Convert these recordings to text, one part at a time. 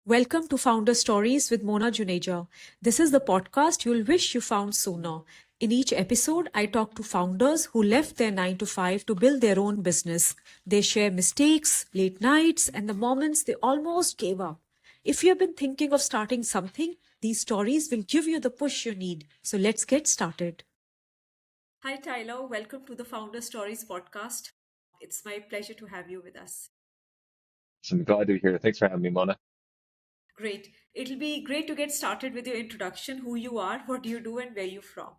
Welcome to Founder Stories with Mona Juneja. This is the podcast you'll wish you found sooner. In each episode, I talk to founders who left their 9 to 5 to build their own business. They share mistakes, late nights, and the moments they almost gave up. If you have been thinking of starting something, these stories will give you the push you need. So let's get started. Hi, Tyler. Welcome to the Founder Stories podcast. It's my pleasure to have you with us. So I'm glad to be here. Thanks for having me, Mona. Great. It'll be great to get started with your introduction, who you are, what do you do, and where you're from.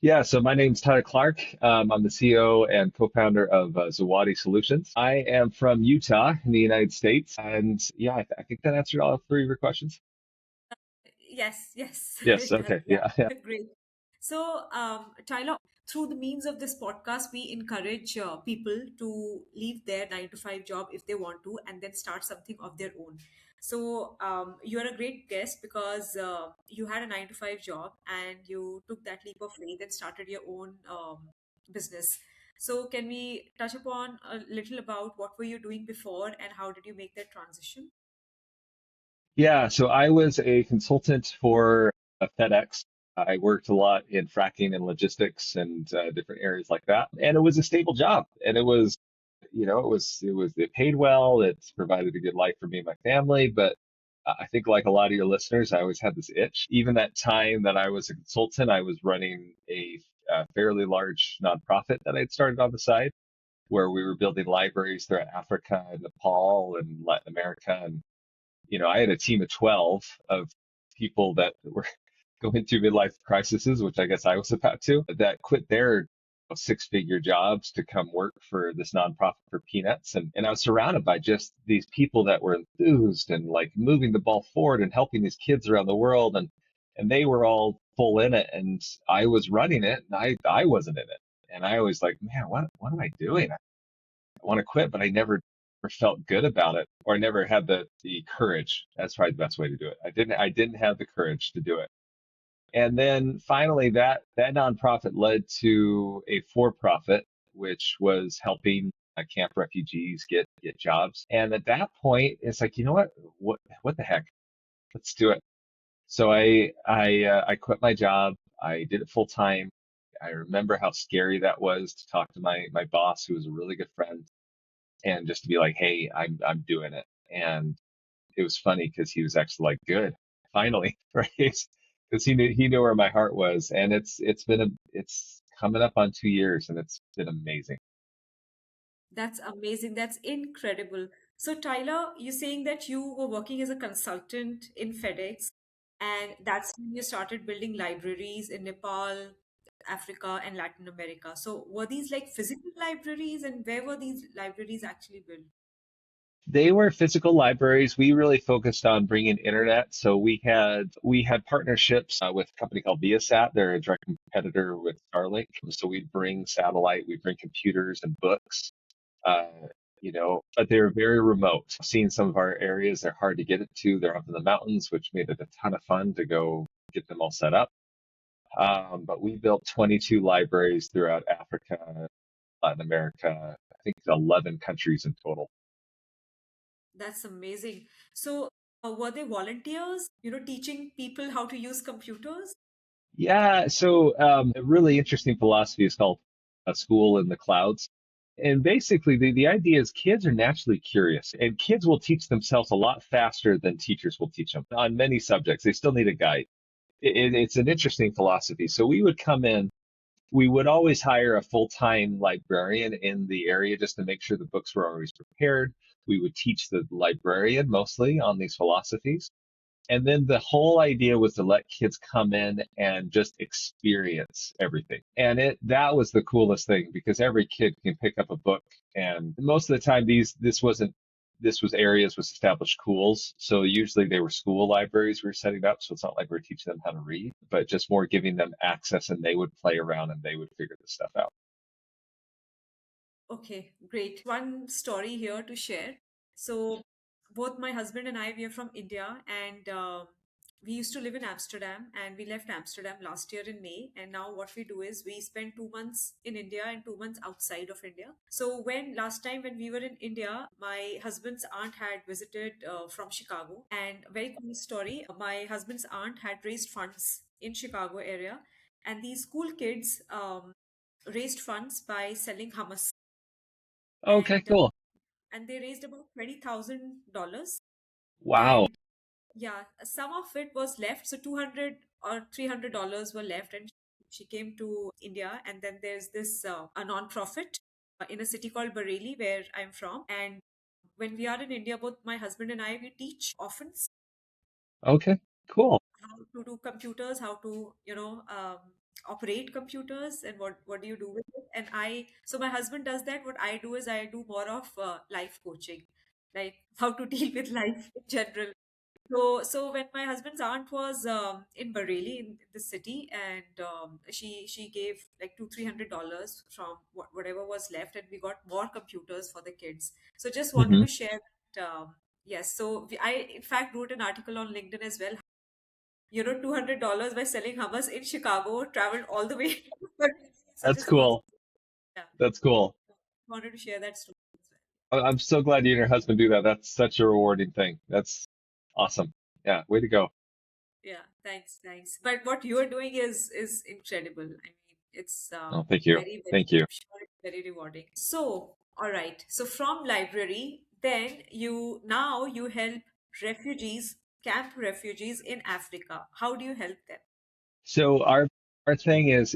Yeah, so my name's Tyler Clark. I'm the CEO and co-founder of Zawadi Solutions. I am from Utah in the United States. And yeah, I think that answered all three of your questions. Yes, Yes, it does. okay, Yeah, yeah, yeah. great. So, Tyler, through the means of this podcast, we encourage people to leave their 9 to 5 job if they want to and then start something of their own. So, you're a great guest because you had a 9 to 5 job and you took that leap of faith and started your own business. So, can we touch upon a little about what were you doing before and how did you make that transition? Yeah, so I was a consultant for FedEx. I worked a lot in fracking and logistics and different areas like that. And it was a stable job. And it was, it paid well. It provided a good life for me and my family. But I think like a lot of your listeners, I always had this itch. Even that time that I was a consultant, I was running a fairly large nonprofit that I'd started on the side where we were building libraries throughout Africa and Nepal and Latin America. And I had a team of 12 of people that were going through midlife crises, which I guess I was about to, that quit their six-figure jobs to come work for this nonprofit for peanuts. And I was surrounded by just these people that were enthused and like moving the ball forward and helping these kids around the world. And they were all full in it. And I was running it and I wasn't in it. And I was like, man, what am I doing? I want to quit, but I never felt good about it, or I never had the courage. That's probably the best way to do it. I didn't have the courage to do it. And then finally, that nonprofit led to a for-profit, which was helping camp refugees get jobs. And at that point, it's like, you know what the heck? Let's do it. So I quit my job. I did it full time. I remember how scary that was to talk to my boss, who was a really good friend, and just to be like, hey, I'm doing it. And it was funny because he was actually like, good, finally, right? Because he knew where my heart was, and it's coming up on 2 years, and it's been amazing. That's amazing. That's incredible. So, Tyler, you're saying that you were working as a consultant in FedEx, and that's when you started building libraries in Nepal, Africa, and Latin America. So, were these like physical libraries, and where were these libraries actually built? They were physical libraries. We really focused on bringing internet. So we had partnerships with a company called Viasat. They're a direct competitor with Starlink. So we'd bring satellite, we'd bring computers and books. Uh, but they're very remote. Seeing some of our areas, they're hard to get to. They're up in the mountains, which made it a ton of fun to go get them all set up. But we built 22 libraries throughout Africa, Latin America, I think 11 countries in total. That's amazing. So, were they volunteers, teaching people how to use computers? Yeah, so a really interesting philosophy is called a school in the clouds. And basically, the idea is kids are naturally curious, and kids will teach themselves a lot faster than teachers will teach them on many subjects. They still need a guide. It's an interesting philosophy. So we would come in, we would always hire a full-time librarian in the area just to make sure the books were always prepared. We would teach the librarian mostly on these philosophies. And then the whole idea was to let kids come in and just experience everything. And that was the coolest thing because every kid can pick up a book. And most of the time this was areas with established schools. So usually they were school libraries we were setting up. So it's not like we're teaching them how to read, but just more giving them access and they would play around and they would figure this stuff out. Okay, great. One story here to share. So, both my husband and I, we are from India, and we used to live in Amsterdam, and we left Amsterdam last year in May. And now what we do is we spend 2 months in India and 2 months outside of India. So when last time when we were in India, my husband's aunt had visited from Chicago, and very cool story. My husband's aunt had raised funds in Chicago area, and these school kids raised funds by selling hummus, Okay, and cool. and they raised about $20,000. Wow. And yeah, some of it was left. So 200 or $300 were left, and she came to India. And then there's this a non-profit in a city called Bareilly, where I'm from. And when we are in India, both my husband and I, we teach orphans Okay, cool. how to do computers, how to, operate computers, and what do you do with it. And so my husband does that. What I do is I do more of life coaching, like how to deal with life in general. So when my husband's aunt was in Bareilly in the city, and she gave like $200-300 from whatever was left, and we got more computers for the kids. So just wanted Hmm. to share that. Yes, so I in fact wrote an article on LinkedIn as well. $200 by selling hummus in Chicago, traveled all the way. So That's just was, cool. yeah, That's cool. wanted to share that story as well. I'm so glad you and your husband do that. That's such a rewarding thing. That's awesome. Yeah, way to go. Yeah, thanks. But what you are doing is incredible. I mean, it's Oh, thank you. very, Thank you. I'm sure it's very rewarding. So, all right. So from library, then you help refugees, camp refugees in Africa. How do you help them? So our thing is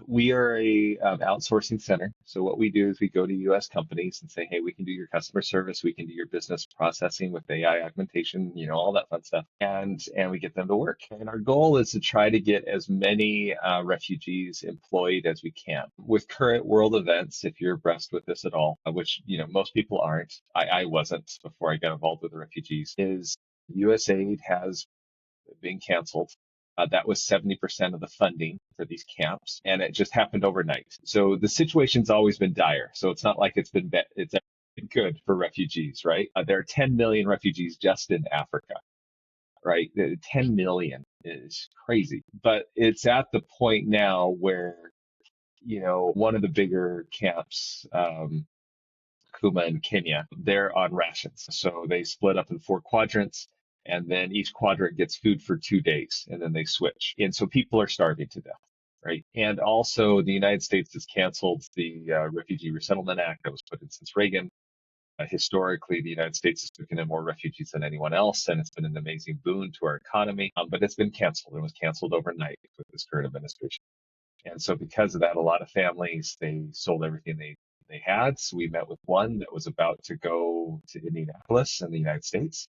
we are a outsourcing center. So what we do is we go to U.S. companies and say, hey, we can do your customer service, we can do your business processing with AI augmentation, all that fun stuff, and we get them to work. And our goal is to try to get as many refugees employed as we can. With current world events, if you're abreast with this at all, which most people aren't, I wasn't before I got involved with the refugees, is USAID has being canceled. That was 70% of the funding for these camps, and it just happened overnight. So the situation's always been dire. So it's not like it's been good for refugees, right? There are 10 million refugees just in Africa, right? 10 million is crazy, but it's at the point now where one of the bigger camps, Kuma in Kenya, they're on rations. So they split up in 4 quadrants, and then each quadrant gets food for 2 days, and then they switch. And so people are starving to death, right? And also, the United States has canceled the Refugee Resettlement Act that was put in since Reagan. Historically, the United States has taken in more refugees than anyone else, and it's been an amazing boon to our economy. But it's been canceled. It was canceled overnight with this current administration. And so because of that, a lot of families, they sold everything they had. So we met with one that was about to go to Indianapolis in the United States.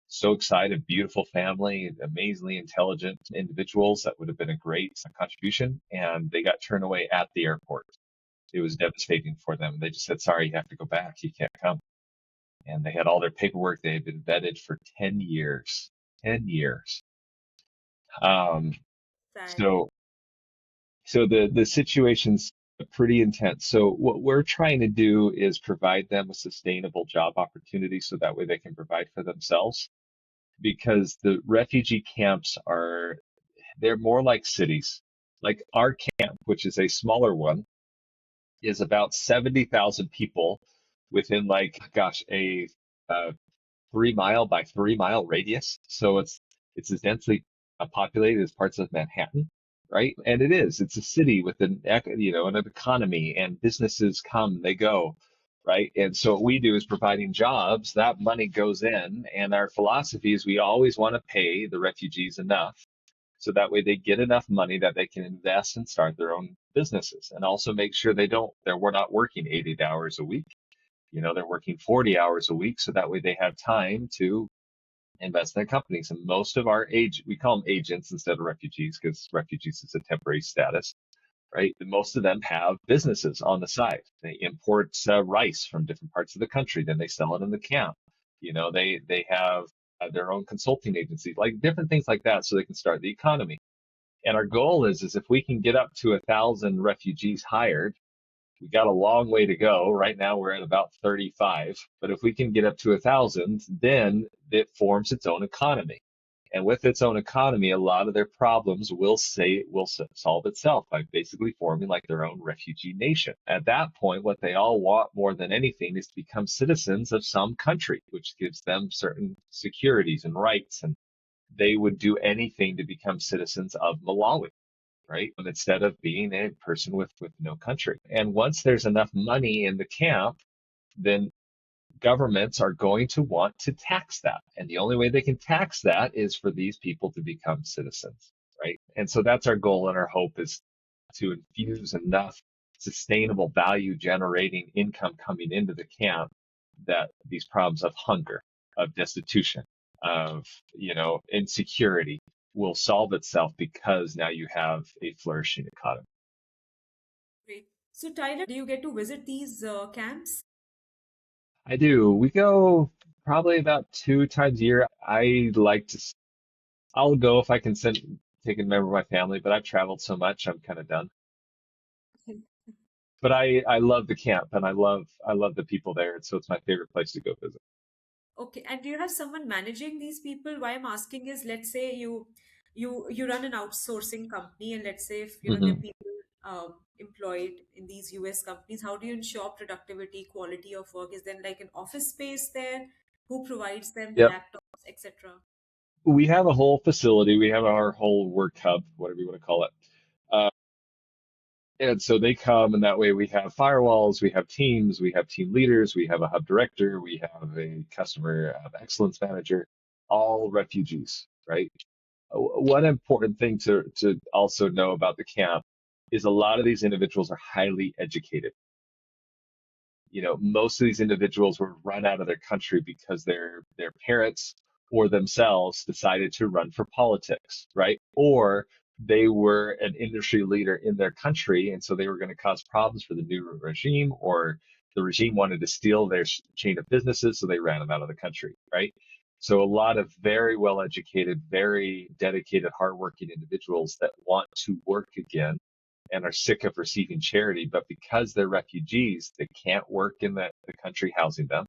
So excited, beautiful family, amazingly intelligent individuals that would have been a great contribution. And they got turned away at the airport. It was devastating for them. They just said, sorry, you have to go back. You can't come. And they had all their paperwork. They had been vetted for 10 years. 10 years. Um, Sad. so the situation's pretty intense. So what we're trying to do is provide them a sustainable job opportunity so that way they can provide for themselves. Because the refugee camps they're more like cities. Like our camp, which is a smaller one, is about 70,000 people within like, gosh, a 3 mile by 3 mile radius. So it's as densely populated as parts of Manhattan, right? And it's a city with an economy, and businesses come, they go, right? And so what we do is providing jobs. That money goes in, and our philosophy is we always want to pay the refugees enough so that way they get enough money that they can invest and start their own businesses, and also make sure we're not working 80 hours a week. They're working 40 hours a week, so that way they have time to invest in their companies. And most of we call them agents instead of refugees, because refugees is a temporary status, right? And most of them have businesses on the side. They import rice from different parts of the country, then they sell it in the camp. They have their own consulting agencies, like different things like that, so they can start the economy. And our goal is if we can get up to 1,000 refugees hired, we got a long way to go. Right now we're at about 35, but if we can get up to 1,000, then it forms its own economy. And with its own economy, a lot of their problems will solve itself by basically forming like their own refugee nation. At that point, what they all want more than anything is to become citizens of some country, which gives them certain securities and rights. And they would do anything to become citizens of Malawi, right? Instead of being a person with no country. And once there's enough money in the camp, then governments are going to want to tax that. And the only way they can tax that is for these people to become citizens, right? And so that's our goal and our hope is to infuse enough sustainable value generating income coming into the camp that these problems of hunger, of destitution, of, insecurity will solve itself because now you have a flourishing economy. Great. So, Tyler, do you get to visit these camps? I do. We go probably about 2 times a year. I'll go if I can take a member of my family, but I've traveled so much, I'm kind of done. But I love the camp and I love the people there. And so it's my favorite place to go visit. Okay, and do you have someone managing these people? Why I'm asking is, let's say you run an outsourcing company, and let's say if there are Hmm. people employed in these US companies, how do you ensure productivity, quality of work? Is there like an office space there? Who provides them the Yep. laptops, etc.? We have a whole facility. We have our whole work hub, whatever you want to call it. Uh, and so they come, and that way we have firewalls, we have teams, we have team leaders, we have a hub director, we have a customer excellence manager, all refugees, right? One important thing to also know about the camp is a lot of these individuals are highly educated. Most of these individuals were run out of their country because their parents or themselves decided to run for politics, right? Or they were an industry leader in their country, and so they were going to cause problems for the new regime, or the regime wanted to steal their chain of businesses, so they ran them out of the country, right? So a lot of very well educated, very dedicated, hardworking individuals that want to work again and are sick of receiving charity, but because they're refugees, they can't work in the country housing them.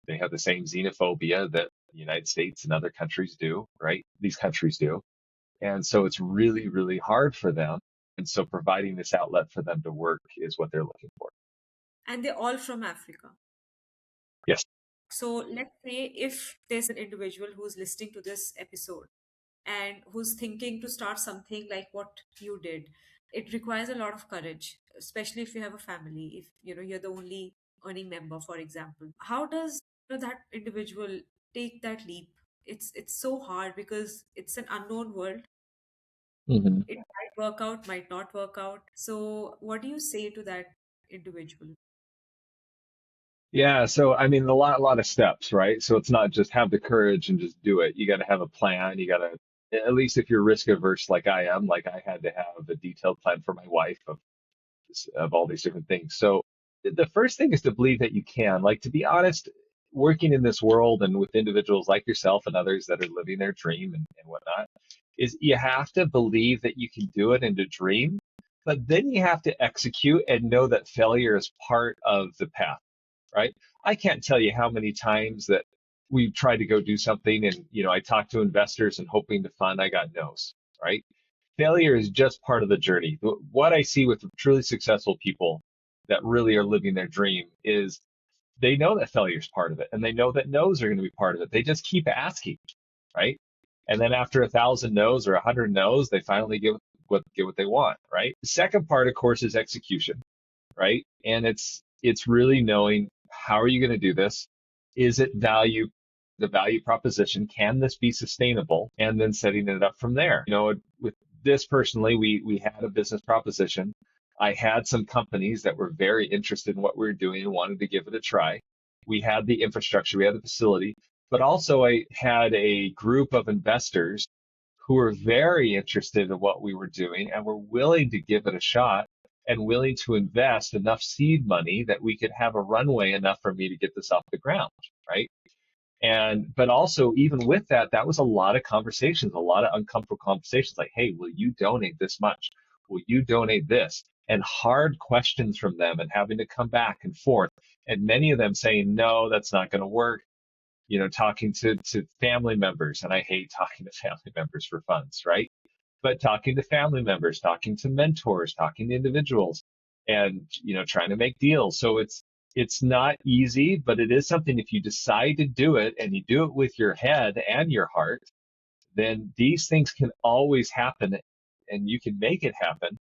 They have the same xenophobia that the United States and other countries do, right? These countries do. And so it's really, really hard for them. And so providing this outlet for them to work is what they're looking for. And they're all from Africa. Yes. So let's say if there's an individual who's listening to this episode and who's thinking to start something like what you did, it requires a lot of courage, especially if you have a family, if you're the only earning member, for example. How does that individual take that leap? It's so hard because it's an unknown world. Hmm. It might work out, might not work out. So what do you say to that individual? Yeah, so I mean, a lot of steps, right? So it's not just have the courage and just do it. You got to have a plan. You got to, at least if you're risk averse like I am, like I had to have a detailed plan for my wife of all these different things. So the first thing is to believe that you can. Like, to be honest, working in this world and with individuals like yourself and others that are living their dream and whatnot, is you have to believe that you can do it and to dream, but then you have to execute and know that failure is part of the path, right? I can't tell you how many times that we've tried to go do something and, I talked to investors and hoping to fund, I got no's, right? Failure is just part of the journey. What I see with truly successful people that really are living their dream is they know that failure is part of it and they know that no's are going to be part of it. They just keep asking, right? And then after 1,000 no's or 100 no's, they finally get what they want, right? The second part, of course, is execution, right? And it's really knowing how are you going to do this? Is it the value proposition? Can this be sustainable? And then setting it up from there. With this personally, we had a business proposition. I had some companies that were very interested in what we were doing and wanted to give it a try. We had the infrastructure, we had the facility, but also I had a group of investors who were very interested in what we were doing and were willing to give it a shot and willing to invest enough seed money that we could have a runway enough for me to get this off the ground, right? But also even with that, that was a lot of conversations, a lot of uncomfortable conversations like, hey, will you donate this much? Will you donate this? And hard questions from them and having to come back and forth. And many of them saying, no, that's not going to work. talking to family members, and I hate talking to family members for funds, right? But talking to family members, talking to mentors, talking to individuals, and trying to make deals. So it's not easy, but it is something. If you decide to do it and you do it with your head and your heart, then these things can always happen, and you can make it happen.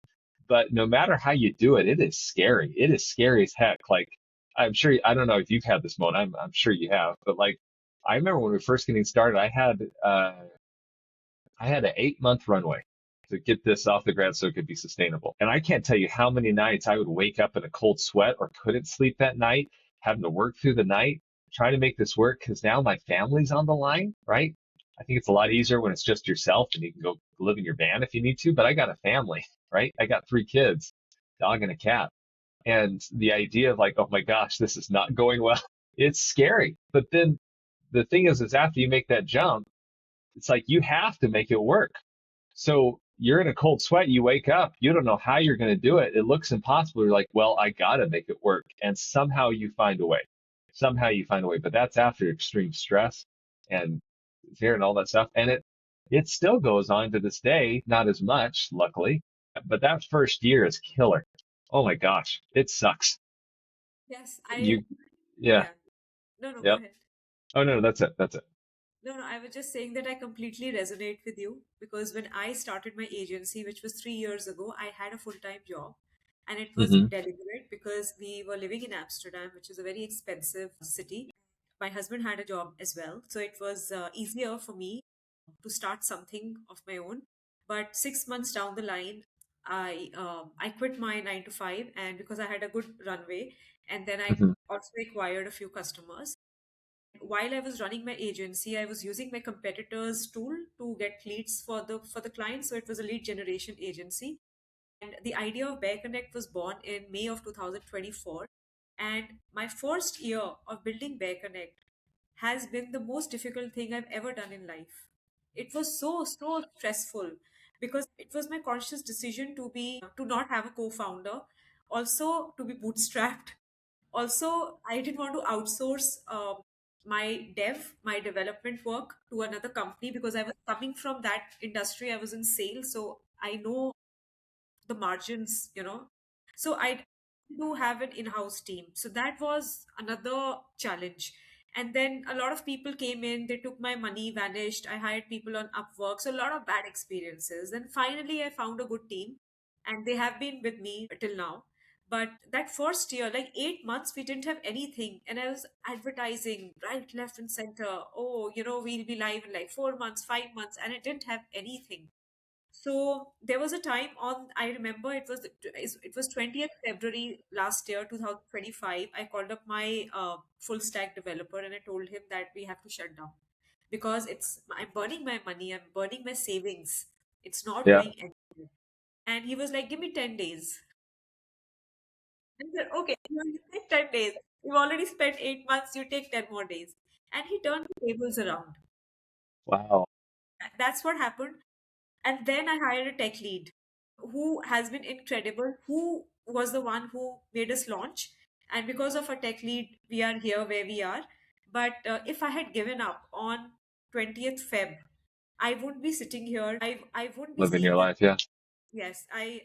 But no matter how you do it, it is scary. It is scary as heck. Like, I'm sure, I don't know if you've had this moment. I'm sure you have, but like, I remember when we were first getting started, I had an 8 month runway to get this off the ground so it could be sustainable. And I can't tell you how many nights I would wake up in a cold sweat or couldn't sleep that night, having to work through the night, trying to make this work because now my family's on the line, right? I think it's a lot easier when it's just yourself and you can go live in your van if you need to, but I got a family, right? I got 3 kids, dog and a cat. And the idea of like, oh my gosh, this is not going well, it's scary. But then the thing is after you make that jump, it's like you have to make it work. So you're in a cold sweat, you wake up, you don't know how you're going to do it. It looks impossible. You're like, well, I got to make it work. And somehow you find a way. Somehow you find a way. But that's after extreme stress and fear and all that stuff. And it still goes on to this day, not as much, luckily. But that first year is killer. Oh my gosh, it sucks. Yes, You, yeah, yeah. No, no, go yep. ahead. Oh no, that's it. That's it. No, no, I was just saying that I completely resonate with you because when I started my agency, which was 3 years ago, I had a full-time job and it was Hmm. deliberate because we were living in Amsterdam, which is a very expensive city. My husband had a job as well, so it was easier for me to start something of my own. But 6 months down the line, I quit my 9 to 5, and because I had a good runway, and then I Hmm. also acquired a few customers. While I was running my agency, I was using my competitors' tool to get leads for the clients. So it was a lead generation agency. And the idea of Bear Connect was born in May of 2024. And my first year of building Bear Connect has been the most difficult thing I've ever done in life. It was so stressful because it was my conscious decision to not have a co-founder, also to be bootstrapped. Also, I didn't want to outsource my development work to another company because I was coming from that industry. I was in sales, so I know the margins, So I do have an in-house team. So that was another challenge. And then a lot of people came in, they took my money, vanished. I hired people on Upwork. So a lot of bad experiences. Then finally I found a good team and they have been with me till now. But that first year, like 8 months, we didn't have anything. And I was advertising right, left, and center. Oh, we'll be live in like 4 months, 5 months, and it didn't have anything. So there was a time on, I remember it was 20th February last year, 2025. I called up my full stack developer and I told him that we have to shut down because I'm burning my money, I'm burning my savings. It's not Yeah. doing anything. And he was like, give me 10 days. I said, okay, you take 10 days. You've already spent 8 months, you take 10 more days. And he turned the tables around. Wow. That's what happened. And then I hired a tech lead who has been incredible, who was the one who made us launch. And because of a tech lead, we are here where we are. But if I had given up on 20th Feb, I wouldn't be sitting here. I wouldn't be Living your seeing this. life. Yeah. Yes, I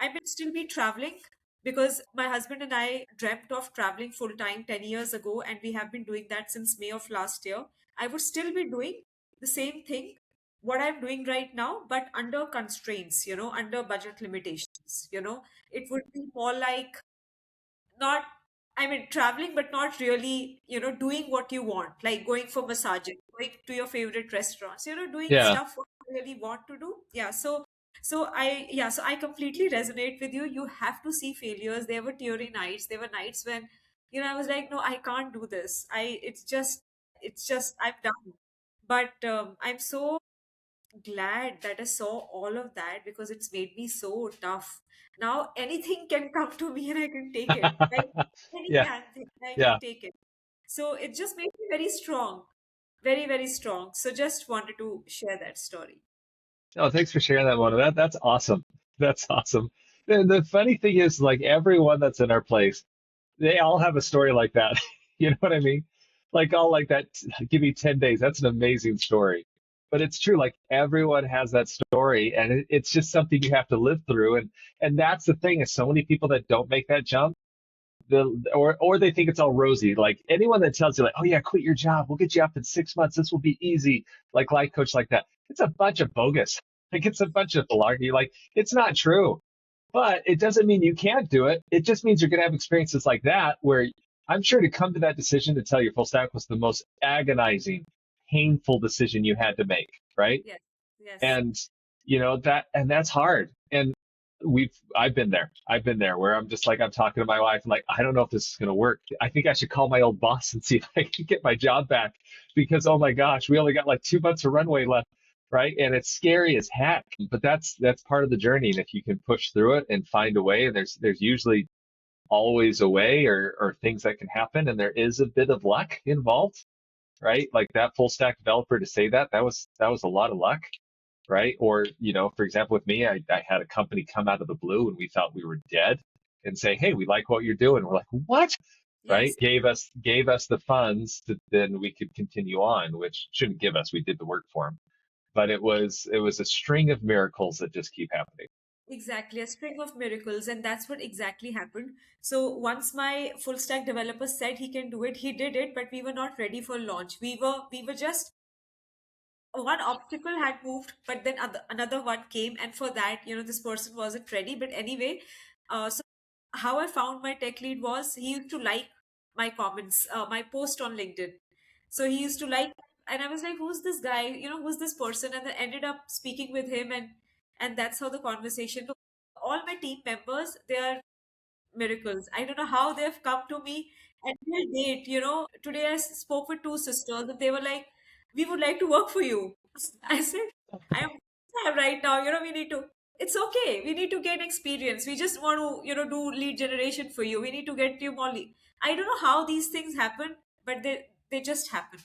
may still be traveling because my husband and I dreamt of traveling full time 10 years ago, and we have been doing that since May of last year. I would still be doing the same thing, what I'm doing right now, but under constraints, under budget limitations. It would be more like not, I mean, traveling, but not really, doing what you want, like going for massages, going to your favorite restaurants, doing Yeah. stuff what you really want to do. Yeah. So I completely resonate with you. You have to see failures. There were teary nights. There were nights when, I was like, no, I can't do this. It's just, I'm done. But I'm so glad that I saw all of that because it's made me so tough. Now anything can come to me and I can take it. Like any Yeah. bad thing, I can Yeah. take it. So it just made me very strong, very, very strong. So just wanted to share that story. Oh, thanks for sharing that, Mona. That's awesome. That's awesome. The funny thing is, like everyone that's in our place, they all have a story like that. You know what I mean? like all like that. Give me 10 days. That's an amazing story. But it's true. Like everyone has that story, and it's just something you have to live through. And that's the thing is so many people that don't make that jump, or they think it's all rosy. Like anyone that tells you like, oh yeah, quit your job, we'll get you up in 6 months. This will be easy. Like life coach like that. It's a bunch of bogus. Like it's a bunch of malarkey. Like it's not true. But it doesn't mean you can't do it. It just means you're going to have experiences like that where I'm sure to come to that decision to tell your full stack was the most agonizing, painful decision you had to make, right? Yes, yes, And and that's hard. And I've been there. I've been there where I'm just like I'm talking to my wife and like I don't know if this is going to work. I think I should call my old boss and see if I can get my job back because oh my gosh, we only got like 2 months of runway left, right? And it's scary as heck, but that's part of the journey. And if you can push through it and find a way, and there's usually always a way or things that can happen, and there is a bit of luck involved, right? Like that full stack developer to say that was a lot of luck, right? Or, for example, with me, I had a company come out of the blue and we thought we were dead and say, hey, we like what you're doing. We're like, what? Right? yes. Gave us the funds that then we could continue on, which shouldn't give us. We did the work for them. But it was a string of miracles that just keep happening. Exactly, a string of miracles, and that's what exactly happened. So once my full stack developer said he can do it, he did it, but we were not ready for launch. We were just one obstacle had moved, but then another one came, and for that, this person wasn't ready. But anyway, so how I found my tech lead was he used to like my comments, my post on LinkedIn. So he used to like, and I was like, "Who's this guy? Who's this person?" And then ended up speaking with him, and that's how the conversation. All my team members, they are miracles. I don't know how they've come to me until date. Today I spoke with two sisters and they were like, "We would like to work for you." I said, "I am right now. We need to. It's okay. We need to gain experience. We just want to, do lead generation for you. We need to get you more lead." I don't know how these things happen, but they just happen.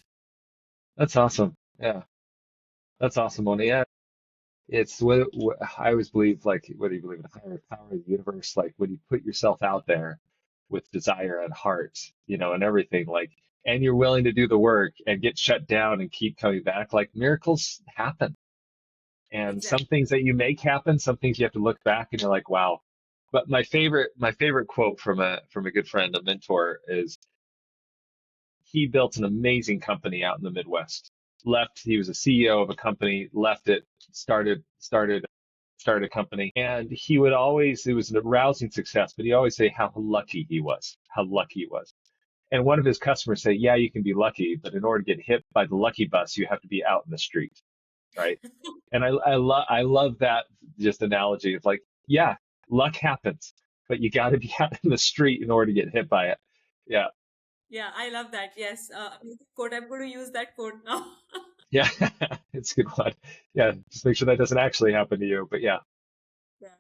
That's awesome. Yeah, that's awesome, Moni. Yeah, it's what I always believe, like whether you believe in a higher power of the universe, like when you put yourself out there with desire at heart, and everything, like, and you're willing to do the work and get shut down and keep coming back, like miracles happen. And some Exactly. things that you make happen, some things you have to look back and you're like, wow. But my favorite quote from a good friend, a mentor, is he built an amazing company out in the Midwest. He was a CEO of a company, left it, started a company, and he would always, it was a rousing success, but he always say how lucky he was. And one of his customers say, yeah, you can be lucky, but in order to get hit by the lucky bus, you have to be out in the street, right? And I love that just analogy. It's like, yeah, luck happens, but you got to be out in the street in order to get hit by it. Yeah, Yeah, I love that. Yes, amazing quote. I'm going to use that quote now. yeah, it's a good one. Yeah, just make sure that doesn't actually happen to you. But yeah, Yeah.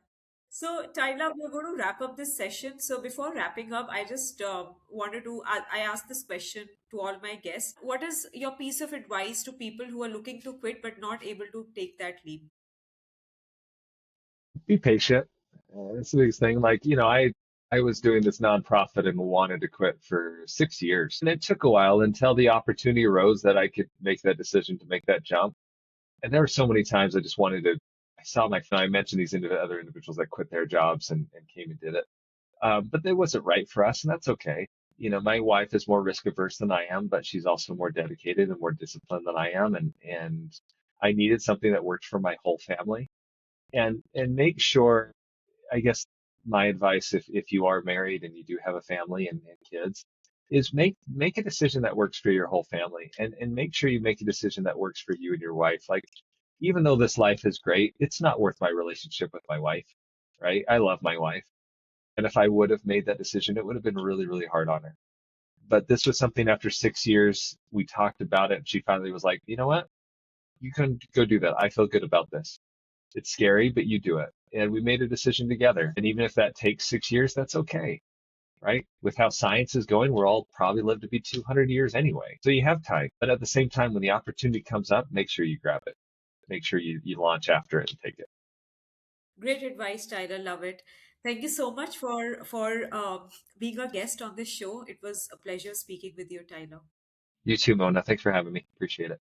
So, Tyler, we're going to wrap up this session. So, before wrapping up, I just wanted to, I asked this question to all my guests. What is your piece of advice to people who are looking to quit but not able to take that leap? be patient. That's the biggest thing. Like, I was doing this nonprofit and wanted to quit for 6 years. And it took a while until the opportunity arose that I could make that decision to make that jump. And there were so many times I just wanted to, I saw I mentioned these other individuals that quit their jobs and came and did it. But it wasn't right for us, and that's okay. My wife is more risk averse than I am, but she's also more dedicated and more disciplined than I am. And I needed something that worked for my whole family. And make sure, I guess my advice, if you are married and you do have a family and kids, is make a decision that works for your whole family, and make sure you make a decision that works for you and your wife. Like, even though this life is great, it's not worth my relationship with my wife, right? I love my wife. And if I would have made that decision, it would have been really, really hard on her. But this was something after 6 years, we talked about it, and she finally was like, you know what? You can go do that. I feel good about this. It's scary, but you do it. And we made a decision together. And even if that takes 6 years, that's okay, right? With how science is going, we're all probably live to be 200 years anyway. So you have time. But at the same time, when the opportunity comes up, make sure you grab it. Make sure you launch after it and take it. Great advice, Tyler. Love it. Thank you so much for being a guest on this show. It was a pleasure speaking with you, Tyler. You too, Mona. Thanks for having me. Appreciate it.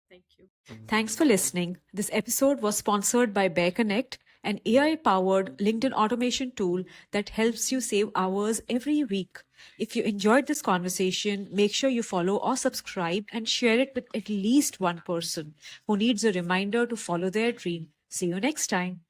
Thank you. Thanks for listening. This episode was sponsored by Bear Connect, an AI powered LinkedIn automation tool that helps you save hours every week. If you enjoyed this conversation, make sure you follow or subscribe and share it with at least one person who needs a reminder to follow their dream. See you next time.